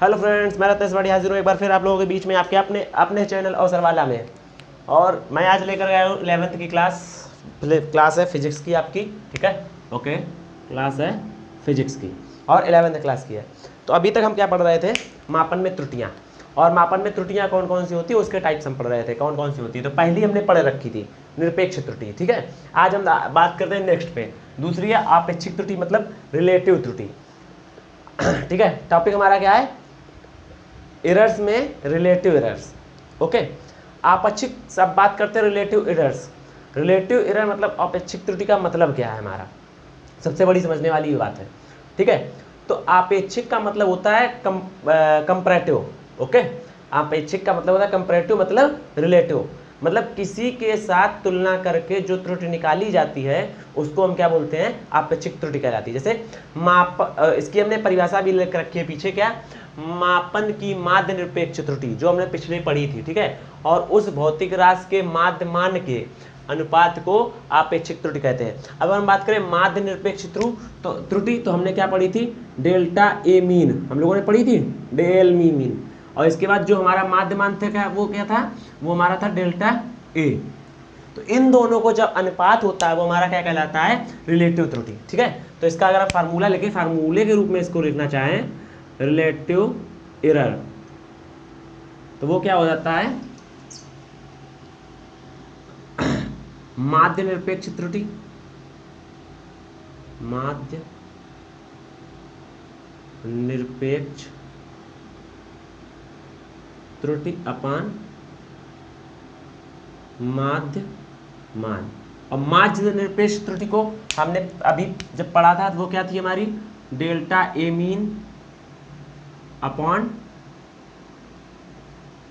Hello friends, मैं रत्नेश वाड़ी हाजिर हूँ एक बार फिर आप लोगों के बीच में आपके अपने चैनल अवसरवाला में। और मैं आज लेकर गया हूँ 11th की क्लास है फिजिक्स की आपकी। ठीक है, ओके, क्लास है फिजिक्स की और 11th क्लास की है। तो अभी तक हम क्या पढ़ रहे थे? मापन में त्रुटियाँ। और मापन में त्रुटियाँ कौन कौन सी होती है उसके टाइप्स हम पढ़ रहे थे, कौन कौन सी होती है। तो पहली हमने पढ़ रखी थी निरपेक्ष त्रुटि। ठीक है, आज हम बात करते हैं नेक्स्ट पे। दूसरी है आपेक्षिक त्रुटि, मतलब रिलेटिव त्रुटि। ठीक है, टॉपिक हमारा क्या है? एरर्स में रिलेटिव एरर्स। ओके, आपेक्षिक सब बात करते हैं रिलेटिव एरर्स। रिलेटिव एरर मतलब आपेक्षिक त्रुटि का मतलब क्या है हमारा, सबसे बड़ी समझने वाली ये बात है। ठीक है, तो आपेक्षिक का मतलब होता है कंपैरेटिव। ओके, आपेक्षिक का मतलब होता है कंपैरेटिव, मतलब रिलेटिव, मतलब किसी के साथ तुलना करके जो त्रुटि निकाली जाती है उसको हम क्या बोलते हैं? आपेक्षिक त्रुटि कहलाती है। जैसे इसकी हमने परिभाषा भी लिख रखी है पीछे, क्या? मापन की माध्य निरपेक्ष त्रुटि, जो हमने पिछले पढ़ी थी। ठीक है, और उस भौतिक राशि के माध्य मान के अनुपात को आपेक्षिक त्रुटि कहते हैं। अब हम बात करें माध्य निरपेक्ष त्रुटि, तो हमने क्या पढ़ी थी? डेल्टा ए मीन हम लोगों ने पढ़ी थी, डेल मी मीन। और इसके बाद जो हमारा माध्य मान था वो क्या था? वो हमारा था डेल्टा ए। तो इन दोनों को जब अनुपात होता है वो हमारा क्या कहलाता है? रिलेटिव त्रुटि। ठीक है, तो इसका अगर आप फार्मूला लेके फार्मूले के रूप में इसको लिखना चाहें रिलेटिव एरर, तो वो क्या हो जाता है? माध्य निरपेक्ष त्रुटि, माध्य निरपेक्ष त्रुटि अपान माध्य मान। और माध्य निरपेक्ष त्रुटि को हमने अभी जब पढ़ा था वो क्या थी हमारी? Delta A mean upon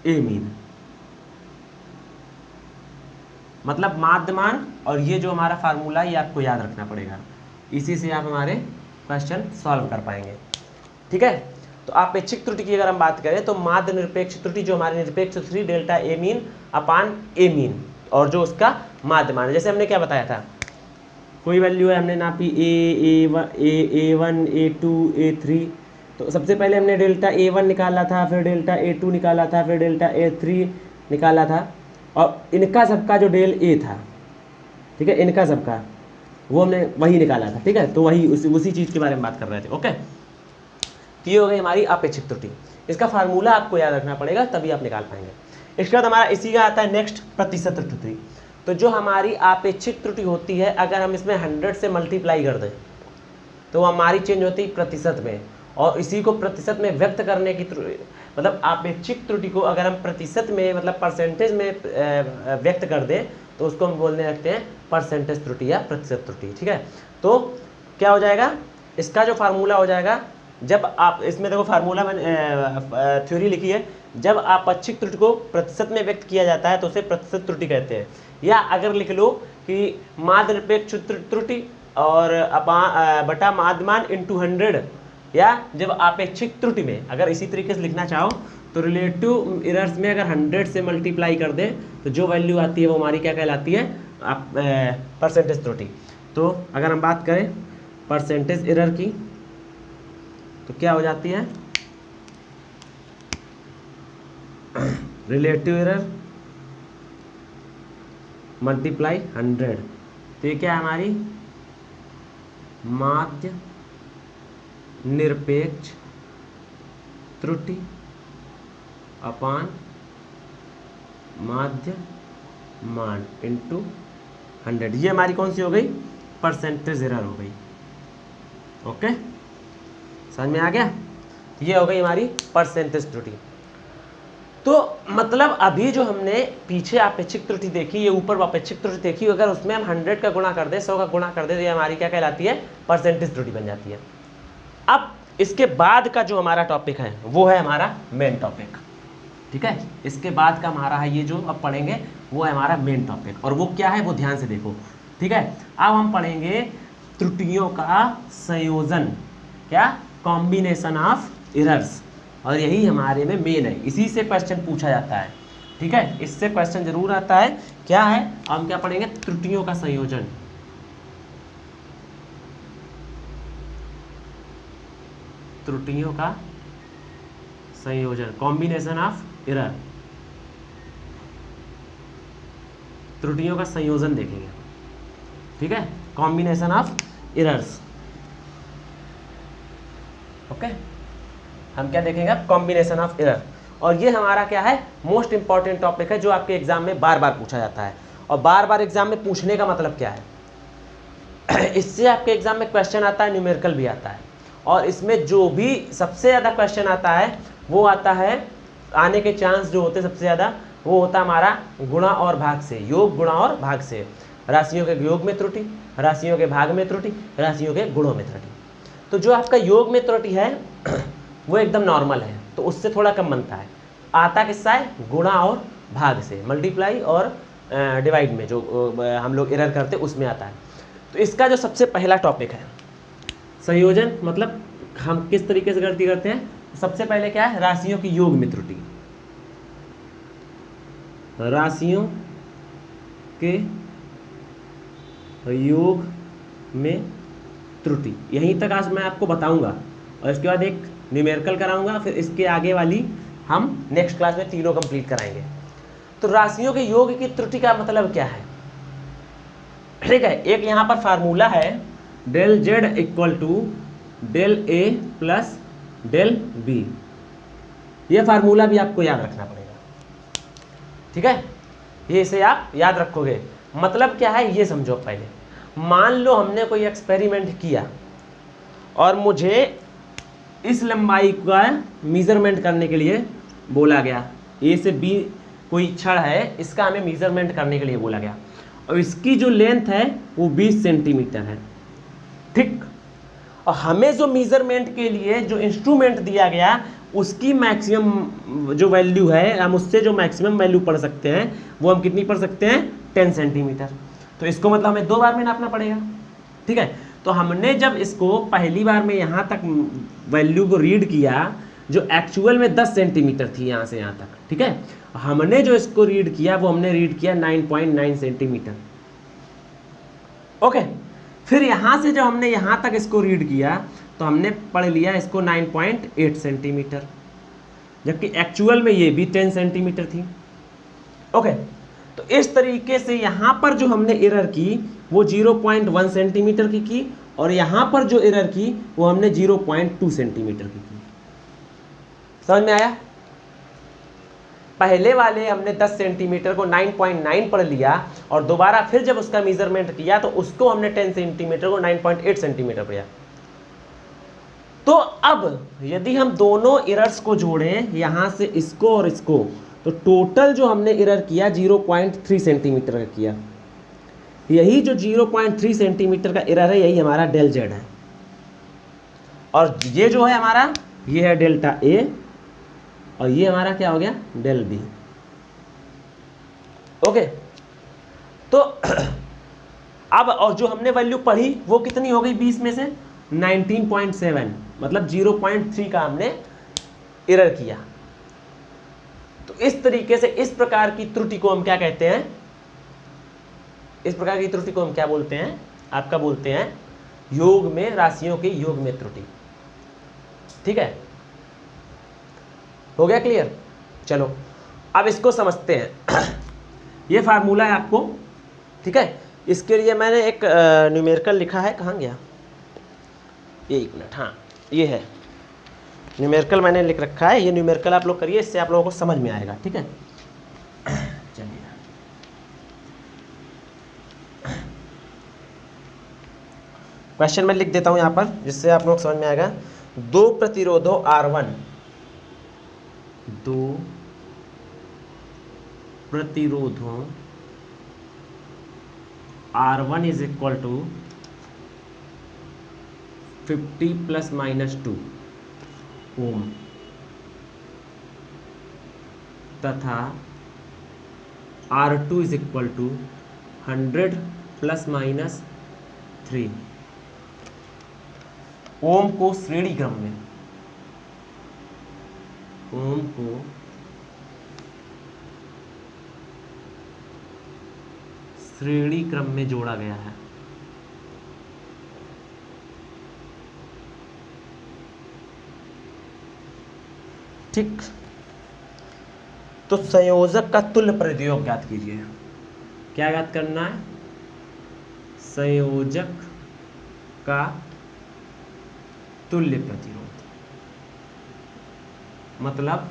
A mean, मतलब माध्य मान। और ये जो हमारा फार्मूला ये आपको याद रखना पड़ेगा, इसी से आप हमारे क्वेश्चन सॉल्व कर पाएंगे। ठीक है, तो आपेक्षिक त्रुटि की अगर हम बात करें तो माध्य निरपेक्ष त्रुटि जो हमारी निरपेक्ष त्रुटि delta A mean upon A mean, और जो उसका माध्य मान है। जैसे हमने क्या बताया था, कोई वैल्यू है हमने नापी ए1 ए2 ए3, तो सबसे पहले हमने डेल्टा ए1 निकाला था, फिर डेल्टा ए2 निकाला था, फिर डेल्टा ए3 निकाला था, और इनका सबका जो डेल ए था, ठीक है, इनका सबका वो हमने वही निकाला था। ठीक है, तो वही उसी चीज़ के बारे में बात कर रहे थे। ओके, तो ये हो गई हमारी आपेक्षिक त्रुटि। इसका फार्मूला आपको याद रखना पड़ेगा तभी आप निकाल पाएंगे। इसके बाद हमारा इसी का आता है नेक्स्ट प्रतिशत त्रुटि। तो जो हमारी आपेक्षिक त्रुटि होती है अगर हम इसमें 100 से मल्टीप्लाई कर दें तो हमारी चेंज होती है प्रतिशत में, और इसी को प्रतिशत में व्यक्त करने की मतलब आपेक्षिक त्रुटि को अगर हम प्रतिशत में मतलब परसेंटेज में व्यक्त कर दें तो उसको हम बोलने लगते हैं परसेंटेज त्रुटि या प्रतिशत त्रुटि। ठीक है, तो क्या हो जाएगा? इसका जो फार्मूला हो जाएगा, जब आप इसमें देखो फार्मूला मैंने थ्योरी लिखी है, जब आपेक्षिक त्रुटि को प्रतिशत में व्यक्त किया जाता है तो उसे प्रतिशत त्रुटि कहते हैं। या अगर लिख लो कि माध्य निरपेक्ष त्रुटि और बटा माध्यमान इंटू 100, या जब आपेक्षिक त्रुटि में अगर इसी तरीके से लिखना चाहो तो रिलेटिव एरर्स में अगर 100 से मल्टीप्लाई कर दें तो जो वैल्यू आती है वो हमारी क्या कहलाती है? परसेंटेज त्रुटि। तो अगर हम बात करें परसेंटेज एरर की तो क्या हो जाती है? रिलेटिव एरर मल्टीप्लाई 100, तो ये क्या है हमारी? माध्य निरपेक्ष त्रुटि अपान माध्य मान इंटू 100। ये हमारी कौन सी हो गई? परसेंटेज एरर हो गई। ओके, समझ में आ गया? ये हो गई हमारी परसेंटेज त्रुटि। तो मतलब अभी जो हमने पीछे आपेक्षिक त्रुटि देखी, ये ऊपर आपेक्षिक त्रुटि देखी, अगर उसमें हम 100 का गुणा कर दें, 100 का गुणा कर दें, तो ये हमारी क्या कहलाती है? परसेंटेज त्रुटि बन जाती है। अब इसके बाद का जो हमारा टॉपिक है वो है हमारा मेन टॉपिक। ठीक है, इसके बाद का हमारा है ये जो अब पढ़ेंगे वो है हमारा मेन टॉपिक। और वो क्या है वो ध्यान से देखो। ठीक है, अब हम पढ़ेंगे त्रुटियों का संयोजन, क्या? कॉम्बिनेशन ऑफ एरर्स, और यही हमारे में मेन है, इसी से क्वेश्चन पूछा जाता है। ठीक है, इससे क्वेश्चन जरूर आता है। क्या है? हम क्या पढ़ेंगे? त्रुटियों का संयोजन। त्रुटियों का संयोजन, कॉम्बिनेशन ऑफ एरर, त्रुटियों का संयोजन देखेंगे, ठीक है, कॉम्बिनेशन ऑफ एरर्स। ओके, हम क्या देखेंगे अब, कॉम्बिनेशन ऑफ एरर। और ये हमारा क्या है, मोस्ट इंपॉर्टेंट टॉपिक है जो आपके एग्जाम में बार बार पूछा जाता है। और बार बार एग्जाम में पूछने का मतलब क्या है इससे आपके एग्जाम में क्वेश्चन आता है, न्यूमेरिकल भी आता है। और इसमें जो भी सबसे ज़्यादा क्वेश्चन आता है वो आता है, आने के चांस जो होते हैं सबसे ज़्यादा, वो होता है हमारा गुणा और भाग से, योग गुणा और भाग से, राशियों के योग में त्रुटि, राशियों के भाग में त्रुटि, राशियों के गुणों में त्रुटि। तो जो आपका योग में त्रुटि है वो एकदम नॉर्मल है, तो उससे थोड़ा कम बनता है। आता किससा है, गुणा और भाग से, मल्टीप्लाई और डिवाइड में जो हम लोग एरर करते हैं उसमें आता है। तो इसका जो सबसे पहला टॉपिक है संयोजन, मतलब हम किस तरीके से गलती करते हैं। सबसे पहले क्या है, राशियों की योग में त्रुटि, राशियों के योग में त्रुटि, यहीं तक आज मैं आपको बताऊंगा। और इसके बाद एक न्यूमेरिकल कराऊंगा, फिर इसके आगे वाली हम नेक्स्ट क्लास में तीनों कंप्लीट कराएंगे। तो राशियों के योग की त्रुटि का मतलब क्या है, ठीक है। एक यहाँ पर फार्मूला है, del Z equal to del A plus del B. ये फार्मूला भी आपको याद रखना पड़ेगा, ठीक है। ये इसे आप याद रखोगे। मतलब क्या है ये समझो पहले। मान लो हमने कोई एक्सपेरिमेंट किया और मुझे इस लंबाई का मेजरमेंट करने के लिए बोला गया, ए से बी कोई छड़ है, इसका हमें मेजरमेंट करने के लिए बोला गया, और इसकी जो लेंथ है वो 20 सेंटीमीटर है, ठीक। और हमें जो मेजरमेंट के लिए जो इंस्ट्रूमेंट दिया गया उसकी मैक्सिमम जो वैल्यू है, हम उससे जो मैक्सिमम वैल्यू पढ़ सकते हैं वो हम कितनी पढ़ सकते हैं, 10 सेंटीमीटर। तो इसको मतलब हमें 2 बार में नापना पड़ेगा, ठीक है। तो हमने जब इसको पहली बार में यहाँ तक वैल्यू को रीड किया, जो एक्चुअल में 10 सेंटीमीटर थी यहाँ से यहाँ तक, ठीक है। हमने जो इसको रीड किया वो हमने रीड किया 9.9 सेंटीमीटर, ओके। फिर यहाँ से जब हमने यहाँ तक इसको रीड किया तो हमने पढ़ लिया इसको 9.8 सेंटीमीटर, जबकि एक्चुअल में ये भी 10 सेंटीमीटर थी, ओके। तो इस तरीके से यहाँ पर जो हमने एरर की वो 0.1 सेंटीमीटर की और यहाँ पर जो एरर की वो हमने 0.2 सेंटीमीटर की। समझ में आया। पहले वाले हमने 10 सेंटीमीटर को 9.9 पढ़ लिया और दोबारा फिर जब उसका मेजरमेंट किया तो उसको हमने 10 सेंटीमीटर को 9.8 सेंटीमीटर पढ़ा। तो अब यदि हम दोनों एरर्स को जोड़ें, यहाँ से इसको और इसको, तो टोटल जो हमने एरर किया 0.3 सेंटीमीटर का किया। यही जो 0.3 सेंटीमीटर का एरर है यही हमारा डेल जेड है, और ये जो है हमारा ये है डेल्टा ए, और ये हमारा क्या हो गया, डेल बी, ओके। तो अब और जो हमने वैल्यू पढ़ी वो कितनी हो गई 20 में से 19.7, मतलब 0.3 का हमने एरर किया। तो इस तरीके से इस प्रकार की त्रुटि को हम क्या कहते हैं, इस प्रकार की त्रुटि को हम क्या बोलते हैं, आपका बोलते हैं योग में, राशियों के योग में त्रुटि, ठीक है। हो गया क्लियर। चलो अब इसको समझते हैं। ये फार्मूला है आपको, ठीक है। इसके लिए मैंने एक न्यूमेरिकल लिखा है, कहाँ गया ये, 1 मिनट, हाँ ये है न्यूमेरिकल मैंने लिख रखा है। ये न्यूमेरिकल आप लोग करिए, इससे आप लोगों को समझ में आएगा, ठीक है। चलिए क्वेश्चन मैं लिख देता हूँ यहाँ पर, जिससे आप लोग समझ में आएगा। 2 प्रतिरोधों R1, 2 प्रतिरोधों R1 इज इक्वल टू 50 ± 2 ओम तथा R2 इज इक्वल टू 100 ± 3 ओम को श्रेणी क्रम में, ओम को श्रेणी क्रम में जोड़ा गया है। ठीक। तो संयोजक का तुल्य प्रतिरोध ज्ञात कीजिए। क्या ज्ञात करना है? संयोजक का तुल्य प्रतिरोध, मतलब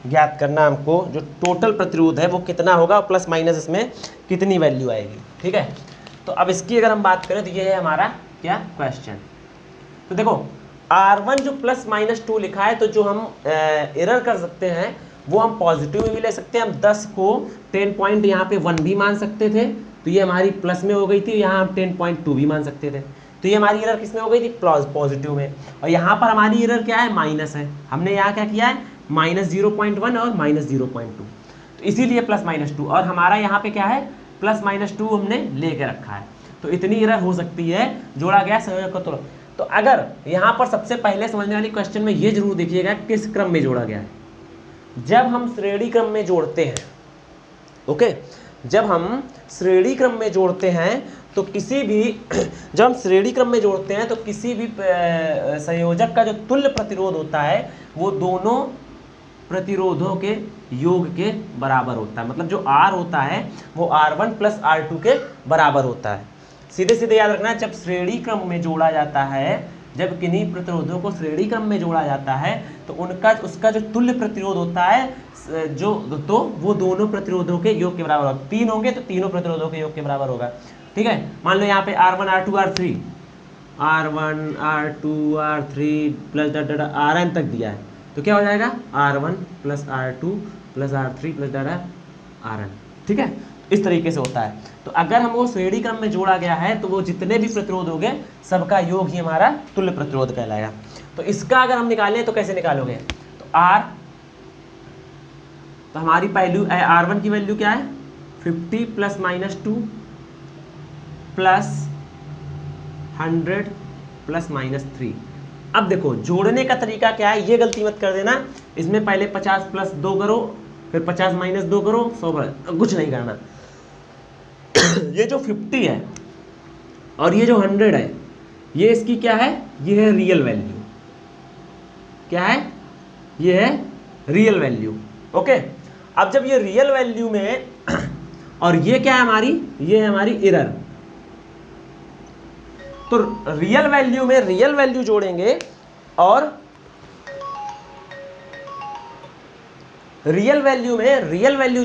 ज्ञात करना हमको जो टोटल प्रतिरोध है वो कितना होगा, प्लस माइनस इसमें कितनी वैल्यू आएगी। ठीक है, तो अब इसकी अगर हम बात करें तो ये है हमारा क्या क्वेश्चन। तो देखो R1 जो प्लस माइनस 2 लिखा है, तो जो हम एरर कर सकते हैं वो हम पॉजिटिव में भी ले सकते हैं। हम 10 को 10 पॉइंट यहाँ पे 1 भी मान सकते थे, तो ये हमारी प्लस में हो गई थी। यहाँ हम 10.2 भी मान सकते थे, तो ये हमारी एरर किस में हो गई थी, पॉजिटिव में। और यहाँ पर हमारी एरर क्या है, माइनस है। हमने यहाँ क्या किया है, -0.1 और -0.2, तो इसीलिए प्लस माइनस 2। और हमारा यहाँ पे क्या है, प्लस माइनस 2 हमने लेके रखा है, तो इतनी एरर हो सकती है जोड़ा गया संयोजक को। तो अगर यहाँ पर सबसे पहले समझने वाली क्वेश्चन में ये जरूर देखिएगा किस क्रम में जोड़ा गया है। जब हम श्रेणी क्रम में जोड़ते हैं, ओके, जब हम श्रेणी क्रम में जोड़ते हैं तो किसी भी जब हम श्रेणी क्रम में जोड़ते हैं तो किसी भी संयोजक का जो तुल्य प्रतिरोध होता है वो दोनों प्रतिरोधों के योग के बराबर होता है। मतलब जो R होता है वो R1 प्लस R2 के बराबर होता है। सीधे सीधे याद रखना है, जब श्रेणी क्रम में जोड़ा जाता है, जब किन्हीं प्रतिरोधों को श्रेणी क्रम में जोड़ा जाता है तो उसका जो तुल्य प्रतिरोध होता है तो वो दोनों प्रतिरोधों के योग के बराबर होगा। 3 होंगे तो तीनों प्रतिरोधों के योग के बराबर होगा। ठीक है, मान लो यहाँ पे R1 R2 R3 plus Rn तक दिया है, तो क्या हो जाएगा, R1 plus R2 plus R3 plus Rn। ठीक है, इस तरीके से होता है। तो अगर हम वो श्रेणी क्रम में जोड़ा गया है तो वो जितने भी प्रतिरोध होंगे सबका योग ही हमारा तुल्य प्रतिरोध कहलाएगा। तो इसका अगर हम निकालें तो कैसे निकालोगे, तो तो हमारी वैल्यू R1 की वैल्यू क्या है, 50 plus minus 2 plus 100 plus minus 3। अब देखो जोड़ने का तरीका क्या है, ये गलती मत कर देना। इसमें पहले 50 प्लस 2 करो, फिर 50 माइनस 2 करो, 100, कुछ नहीं करना। ये जो 50 है और ये जो 100 है, ये इसकी क्या है, ये है रियल वैल्यू। क्या है, ये है रियल वैल्यू। ओके, अब जब ये रियल वैल्यू में और ये क्या है हमारी, ये है हमारी एरर, तो रियल वैल्यू में रियल वैल्यू जोड़ेंगे और रियल वैल्यू में रियल वैल्यू